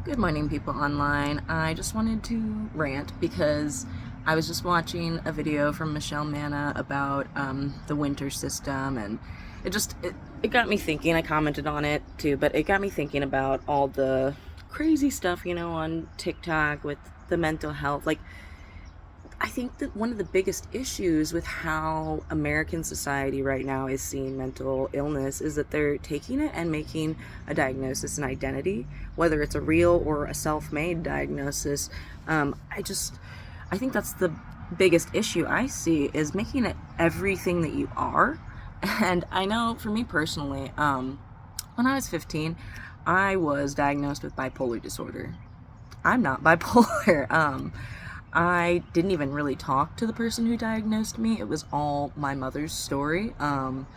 Good morning, people online. I just wanted to rant because I was just watching a video from Michelle Manna about the winter system, and it got me thinking. I commented on it too, but it got me thinking about all the crazy stuff, on TikTok with the mental health. Like, I think that one of the biggest issues with how American society right now is seeing mental illness is that they're taking it and making a diagnosis an identity, whether it's a real or a self-made diagnosis. I think that's the biggest issue I see, is making it everything that you are. And I know for me personally, when I was 15, I was diagnosed with bipolar disorder. I'm not bipolar. I didn't even really talk to the person who diagnosed me. It was all my mother's story. And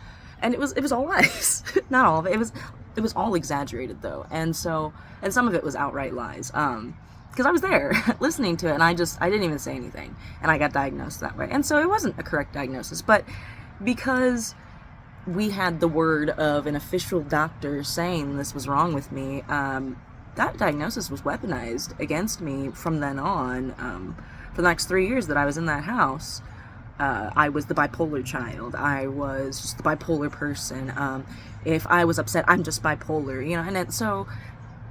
it was all lies. Not all of it. It was all exaggerated though. And some of it was outright lies. Because I was there listening to it, and I didn't even say anything, and I got diagnosed that way. And so it wasn't a correct diagnosis, but because we had the word of an official doctor saying this was wrong with me, that diagnosis was weaponized against me from then on. For the next 3 years that I was in that house, I was the bipolar child. I was just the bipolar person. If I was upset, I'm just bipolar, so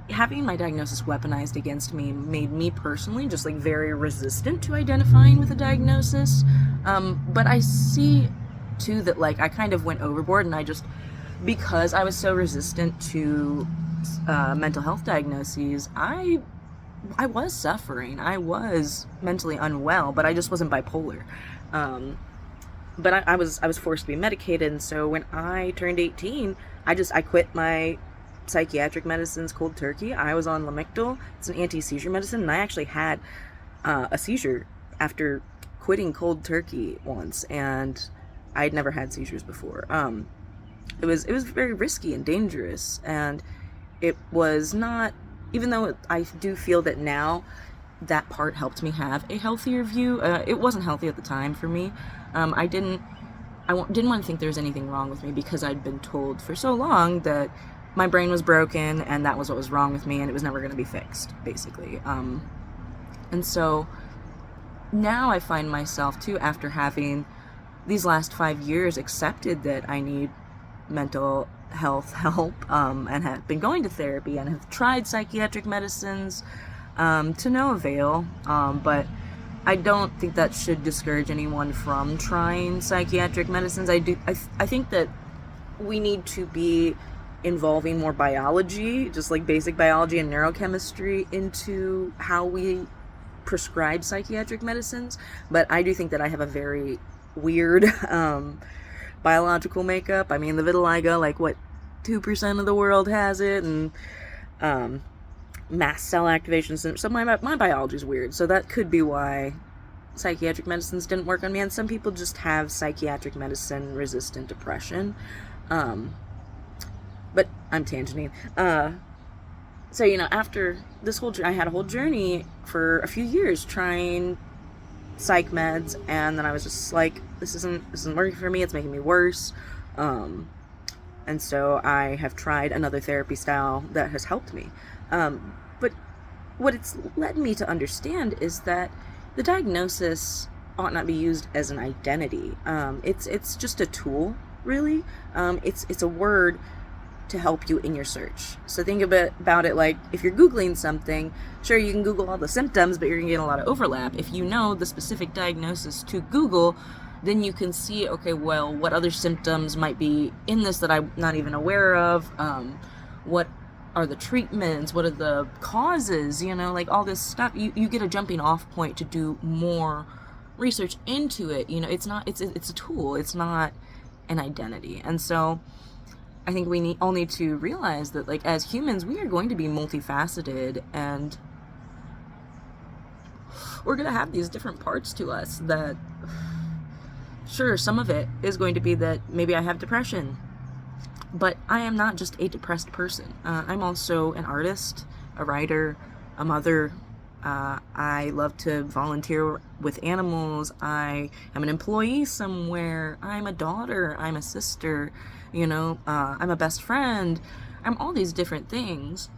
having my diagnosis weaponized against me made me personally just like very resistant to identifying with a diagnosis. But I see too that like I kind of went overboard, and because I was so resistant to mental health diagnoses, I was suffering. I was mentally unwell, but I just wasn't bipolar. But I was forced to be medicated, and so when I turned 18, I quit my psychiatric medicines cold turkey. I was on Lamictal. It's an anti-seizure medicine, and I actually had a seizure after quitting cold turkey once, and I had never had seizures before. It was very risky and dangerous, and it was not, even though I do feel that now that part helped me have a healthier view. It wasn't healthy at the time for me. I didn't want to think there was anything wrong with me, because I'd been told for so long that my brain was broken and that was what was wrong with me, and it was never going to be fixed, basically. And so now I find myself too, after having these last 5 years accepted that I need mental health help, and have been going to therapy and have tried psychiatric medicines, to no avail. But I don't think that should discourage anyone from trying psychiatric medicines. I think that we need to be involving more biology, just like basic biology and neurochemistry, into how we prescribe psychiatric medicines. But I do think that I have a very weird biological makeup. I mean, the vitiligo, like, what, 2% of the world has it, and mast cell activation syndrome. So my biology is weird. So that could be why psychiatric medicines didn't work on me. And some people just have psychiatric medicine resistant depression. But I'm tangenting. So, after this I had a whole journey for a few years trying psych meds, and then I was just like, this isn't working for me. It's making me worse. And so I have tried another therapy style that has helped me. But what it's led me to understand is that the diagnosis ought not be used as an identity. It's just a tool, really. It's a word to help you in your search. So think about it like, if you're Googling something, sure, you can Google all the symptoms, but you're gonna get a lot of overlap. If you know the specific diagnosis to Google, then you can see, okay, well, what other symptoms might be in this that I'm not even aware of? What are the treatments? What are the causes? Like all this stuff. You get a jumping off point to do more research into it. It's a tool. It's not an identity. And so I think we all need to realize that, like, as humans, we are going to be multifaceted, and we're going to have these different parts to us that, sure, some of it is going to be that maybe I have depression, but I am not just a depressed person. I'm also an artist, a writer, a mother. I love to volunteer with animals. I am an employee somewhere. I'm a daughter. I'm a sister. I'm a best friend. I'm all these different things.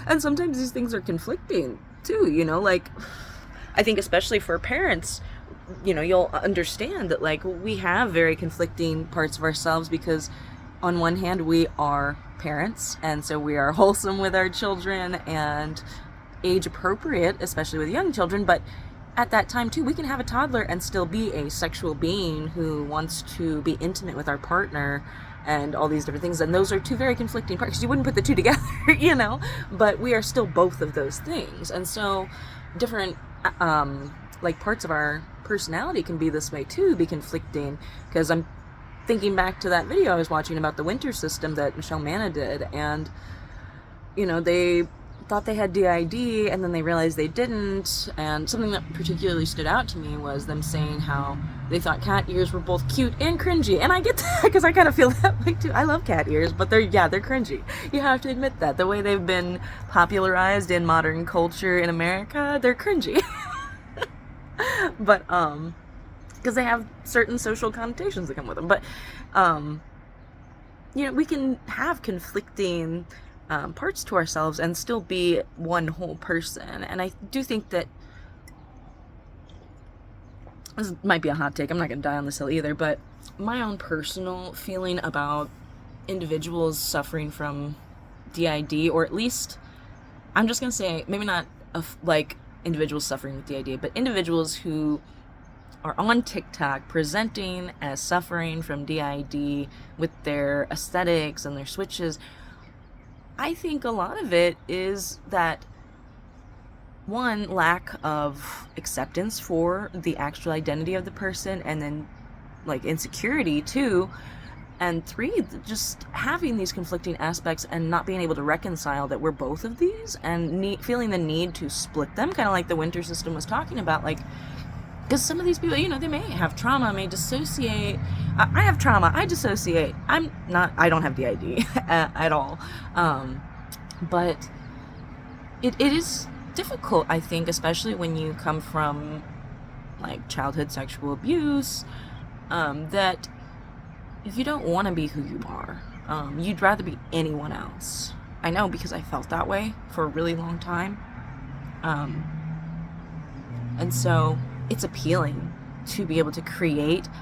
And sometimes these things are conflicting too, you know, like I think especially for parents, you know, you'll understand that like we have very conflicting parts of ourselves because on one hand we are parents, and so we are wholesome with our children and age appropriate, especially with young children, but at that time too we can have a toddler and still be a sexual being who wants to be intimate with our partner and all these different things, and those are two very conflicting parts. You wouldn't put the two together, you know, but we are still both of those things. And so different like parts of our personality can be this way too, be conflicting, because I'm thinking back to that video I was watching about the winter system that Michelle Manna did, and you know, they thought they had DID and then they realized they didn't, and something that particularly stood out to me was them saying how they thought cat ears were both cute and cringy. And I get that because I kind of feel that way too. I love cat ears, but they're cringy. You have to admit that. The way they've been popularized in modern culture in America, they're cringy. But because they have certain social connotations that come with them. But you know, we can have conflicting parts to ourselves and still be one whole person. And I do think that this might be a hot take, I'm not gonna die on this hill either, but my own personal feeling about individuals suffering from DID, or at least I'm just gonna say maybe not like individuals suffering with DID, but individuals who are on TikTok presenting as suffering from DID with their aesthetics and their switches. I think a lot of it is that, one, lack of acceptance for the actual identity of the person, and then like insecurity too, and three, just having these conflicting aspects and not being able to reconcile that we're both of these, and feeling the need to split them, kind of like the winter system was talking about. Like, because some of these people, you know, they may have trauma, may dissociate. I have trauma, I dissociate. I don't have DID at all. But it is difficult, I think, especially when you come from like childhood sexual abuse, that you don't want to be who you are. You'd rather be anyone else. I know, because I felt that way for a really long time. And so it's appealing to be able to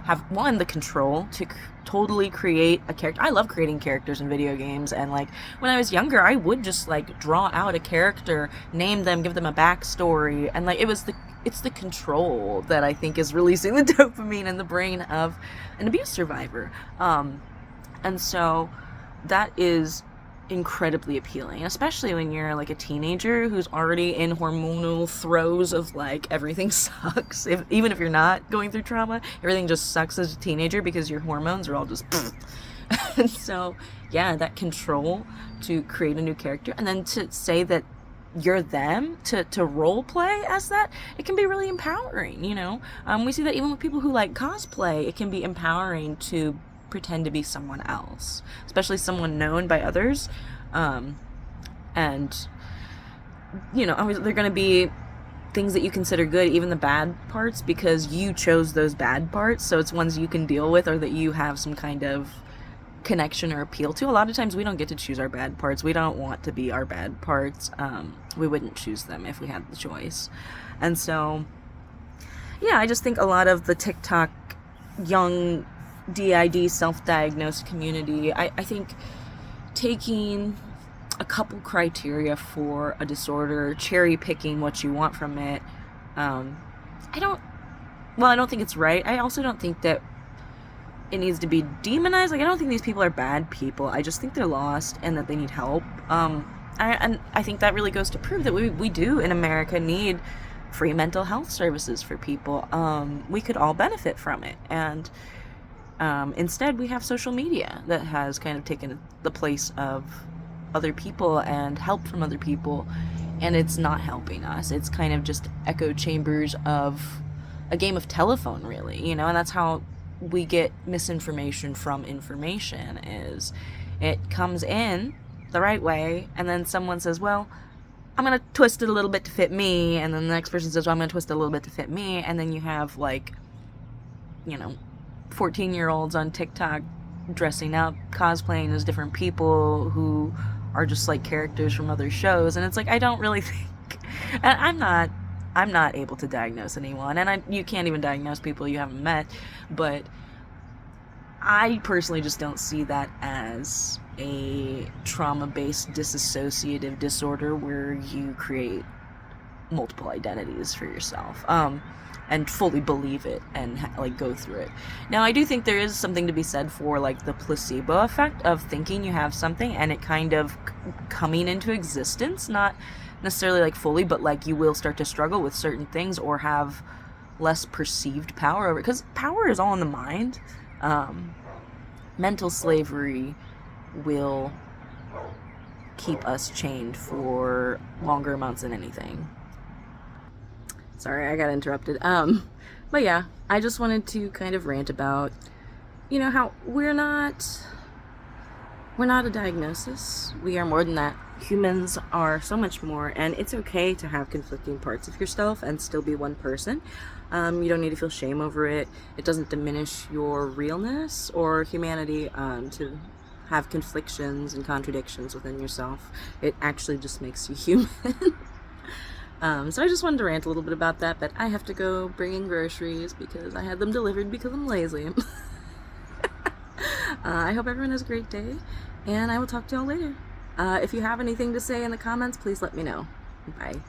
have one, the control to totally create a character. I love creating characters in video games, and like when I was younger I would just like draw out a character, name them, give them a backstory, and like it's the control that I think is releasing the dopamine in the brain of an abuse survivor. And so that is incredibly appealing, especially when you're like a teenager who's already in hormonal throes of like everything sucks. Even if you're not going through trauma, everything just sucks as a teenager because your hormones are all just and so yeah, that control to create a new character and then to say that you're them, to role play as that, it can be really empowering, you know. We see that even with people who like cosplay, it can be empowering to pretend to be someone else, especially someone known by others. And you know, they're going to be things that you consider good, even the bad parts, because you chose those bad parts, so it's ones you can deal with or that you have some kind of connection or appeal to. A lot of times we don't get to choose our bad parts. We don't want to be our bad parts. We wouldn't choose them if we had the choice. And so yeah, I just think a lot of the TikTok young DID self-diagnosed community, I think taking a couple criteria for a disorder, cherry picking what you want from it, I don't think it's right. I also don't think that it needs to be demonized. Like, I don't think these people are bad people. I just think they're lost and that they need help. I think that really goes to prove that we do in America need free mental health services for people. We could all benefit from it, and instead we have social media that has kind of taken the place of other people and help from other people, and it's not helping us. It's kind of just echo chambers of a game of telephone, really, you know. And that's how we get misinformation from information, is it comes in the right way and then someone says, well, I'm gonna twist it a little bit to fit me, and then the next person says, well, I'm gonna twist it a little bit to fit me, and then you have, like, you know, 14-year-olds on TikTok dressing up, cosplaying as different people who are just like characters from other shows, and it's like I don't really think, and I'm not able to diagnose anyone, and you can't even diagnose people you haven't met, but I personally just don't see that as a trauma-based dissociative disorder where you create multiple identities for yourself, and fully believe it and like go through it. Now, I do think there is something to be said for like the placebo effect of thinking you have something and it kind of coming into existence, not necessarily like fully, but like you will start to struggle with certain things or have less perceived power over it, because power is all in the mind. Mental slavery will keep us chained for longer amounts than anything. Sorry, I got interrupted. But yeah, I just wanted to kind of rant about, how we're not a diagnosis. We are more than that. Humans are so much more, and it's okay to have conflicting parts of yourself and still be one person. You don't need to feel shame over it. It doesn't diminish your realness or humanity to have conflictions and contradictions within yourself. It actually just makes you human. So I just wanted to rant a little bit about that, but I have to go bring in groceries because I had them delivered because I'm lazy. I hope everyone has a great day, and I will talk to y'all later. If you have anything to say in the comments, please let me know. Bye.